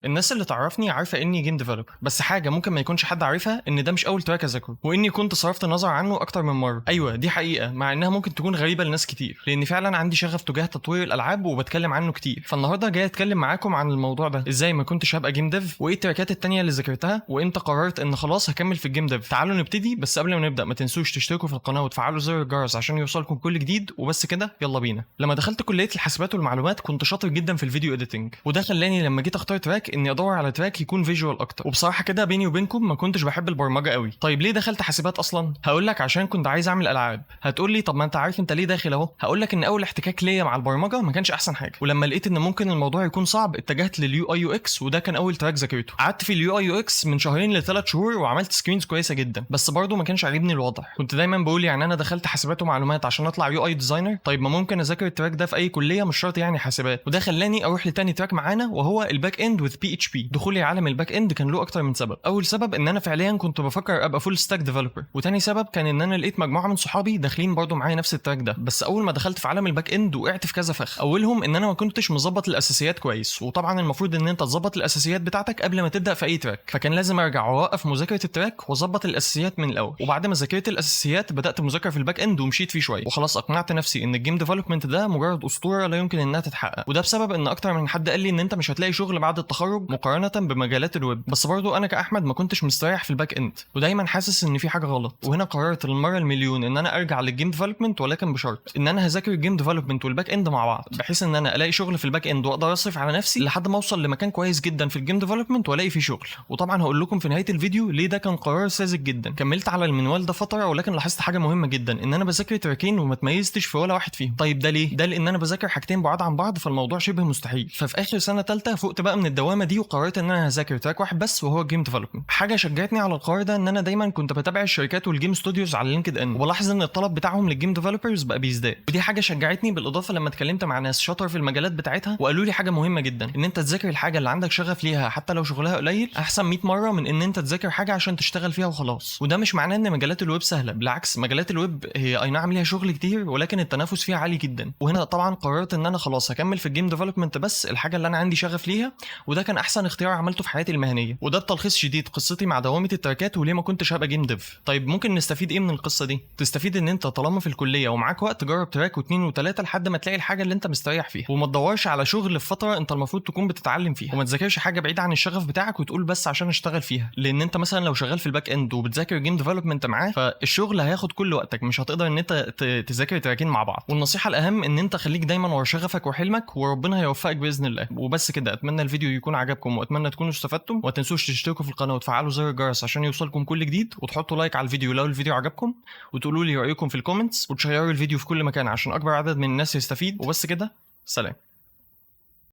الناس اللي تعرفني عارفه اني جيم ديفلوبر، بس حاجه ممكن ما يكونش حد عارفها ان ده مش اول تراك اذاكره، واني كنت صرفت النظر عنه اكتر من مره. ايوه دي حقيقه، مع انها ممكن تكون غريبه لناس كتير، لان فعلا عندي شغف تجاه تطوير الالعاب وبتكلم عنه كتير. فالنهارده جاي اتكلم معاكم عن الموضوع ده، ازاي ما كنتش هبقى جيم ديف، وايه التراكات التانيه اللي ذاكرتها، وامتى قررت ان خلاص هكمل في الجيم ديف. تعالوا نبتدي، بس قبل ما نبدا ما تنسوش تشتركوا في القناه وتفعلوا زر الجرس عشان يوصلكم كل جديد. وبس كده يلا بينا. لما دخلت كليه الحاسبات والمعلومات كنت شاطر جدا في الفيديو اديتنج، وده خلاني لما جيت اختار تراك اني ادور على تراك يكون فيجوال اكتر. وبصراحه كده بيني وبينكم ما كنتش بحب البرمجه قوي. طيب ليه دخلت حاسبات اصلا؟ هقول لك عشان كنت عايز اعمل العاب. هتقول لي طب ما انت عارف انت ليه داخل اهو. هقول لك ان اول احتكاك ليا مع البرمجه ما كانش احسن حاجه، ولما لقيت ان ممكن الموضوع يكون صعب اتجهت لليو اي يو اكس، وده كان اول تراك ذاكرته. قعدت في اليو اي يو اكس من شهرين ل3 شهور وعملت سكرينز كويسه جدا، بس برضه ما كانش عاجبني الوضع. كنت دايما بقول يعني انا دخلت حاسبات ومعلومات عشان اطلع يو اي ديزاينر؟ طيب ما ممكن اذاكر التراك ده في اي كليه، مش شرط يعني حاسبات. وده خلاني اروح لتاني تراك معانا، وهو الباك اند وذ بي اتش بي. دخولي عالم الباك اند كان له اكتر من سبب. اول سبب ان انا فعليا كنت بفكر ابقى فول ستاك ديفلوبر، وتاني سبب كان ان انا لقيت مجموعه من صحابي داخلين برضو معايا نفس التراك ده. بس اول ما دخلت في عالم الباك اند وقعت في كذا فخ. اولهم ان انا ما كنتش مظبط الاساسيات كويس، وطبعا المفروض ان انت تظبط الاساسيات بتاعتك قبل ما تبدا في اي تراك، فكان لازم ارجع واوقف مذاكره التراك واظبط الاساسيات من الاول. وبعد ما ذاكرت الاساسيات بدات مذاكره في الباك اند ومشيت فيه شويه، وخلاص اقنعت نفسي ان الجيم ديفلوبمنت ده مجرد اسطوره لا يمكن انها تتحقق. وده بسبب ان اكتر من حد قال لي ان انت مش هتلاقي شغل بعد التخرج مقارنه بمجالات الويب. بس برضو انا كاحمد ما كنتش مستريح في الباك اند، ودايما حاسس ان في حاجه غلط. وهنا قررت للمره المليون ان انا ارجع للجيم ديفلوبمنت، ولكن بشرط ان انا هذاكر الجيم ديفلوبمنت والباك اند مع بعض، بحيث ان انا الاقي شغل في الباك اند واقدر اصرف على نفسي لحد ما اوصل لمكان كويس جدا في الجيم ديفلوبمنت والاقي فيه شغل. وطبعا هقول لكم في نهايه الفيديو ليه ده كان قرار ساذج جدا. كملت على المنوال ده فتره، ولكن لاحظت حاجه مهمه جدا، ان انا بذاكر تراكين وما تميزتش في ولا واحد فيهم. طيب ده ليه؟ ده لان انا بذاكر حاجتين بعاد عن بعض، فالموضوع شبه مستحيل. ففي اخر سنه ثالثه فقت بقى من الدوامه دي وقررت ان انا هذاكر تراك واحد بس، وهو الجيم ديفلوبمنت. حاجه شجعتني على القرار ده ان انا دايما كنت بتابع الشركات والجيم ستوديوز على لينكد ان، وبلاحظ ان الطلب بتاعهم للجيم ديفلوبرز بقى بيزداد. ودي حاجه شجعتني، بالاضافه لما اتكلمت مع ناس شاطر في المجالات بتاعتها وقالوا لي حاجه مهمه جدا، ان انت تذاكر الحاجه اللي عندك شغف ليها حتى لو شغلها قليل احسن 100 مره من ان انت تذاكر حاجه عشان تشتغل فيها وخلاص. وده مش معناه ان مجالات الويب سهله، بالعكس مجالات الويب هي اي نعم ليها شغل كتير، ولكن التنافس فيها عالي جدا. وهنا طبعا قررت ان انا خلاص هكمل في الجيم ديفلوبمنت، بس الحاجه اللي انا عندي شغف ليها، وده كان احسن اختيار عملته في حياتي المهنيه. وده بتلخيص شديد قصتي مع دوامه التراكات وليه ما كنتش هبقى جيم ديف. طيب ممكن نستفيد ايه من القصه دي؟ تستفيد ان انت طالما في الكليه ومعاك وقت تجرب تراك واثنين وثلاثه لحد ما تلاقي الحاجه اللي انت مستريح فيها، وما تدورش على شغل في فتره انت المفروض تكون بتتعلم فيها، وما تذاكرش حاجه بعيده عن الشغف بتاعك وتقول بس عشان اشتغل فيها. لان انت مثلا لو شغال في الباك اند وبتذاكر جيم ديفلوبمنت معاه، فالشغل هياخد كل وقتك، مش هتقدر ان انت تذاكر تراكين مع بعض. والنصيحه الاهم ان انت خليك دايما ورا شغفك وحلمك، وربنا هيوفقك باذن الله. وبس كده، اتمنى الفيديو يكون عجبكم، واتمنى تكونوا استفدتم. وما تنسوش تشتركوا في القناه وتفعلوا زر الجرس عشان يوصلكم كل جديد، وتحطوا لايك على الفيديو لو الفيديو عجبكم، وتقولوا لي رايكم في الكومنتس، وتشيروا الفيديو في كل مكان عشان اكبر عدد من الناس يستفيد. وبس كده، سلام.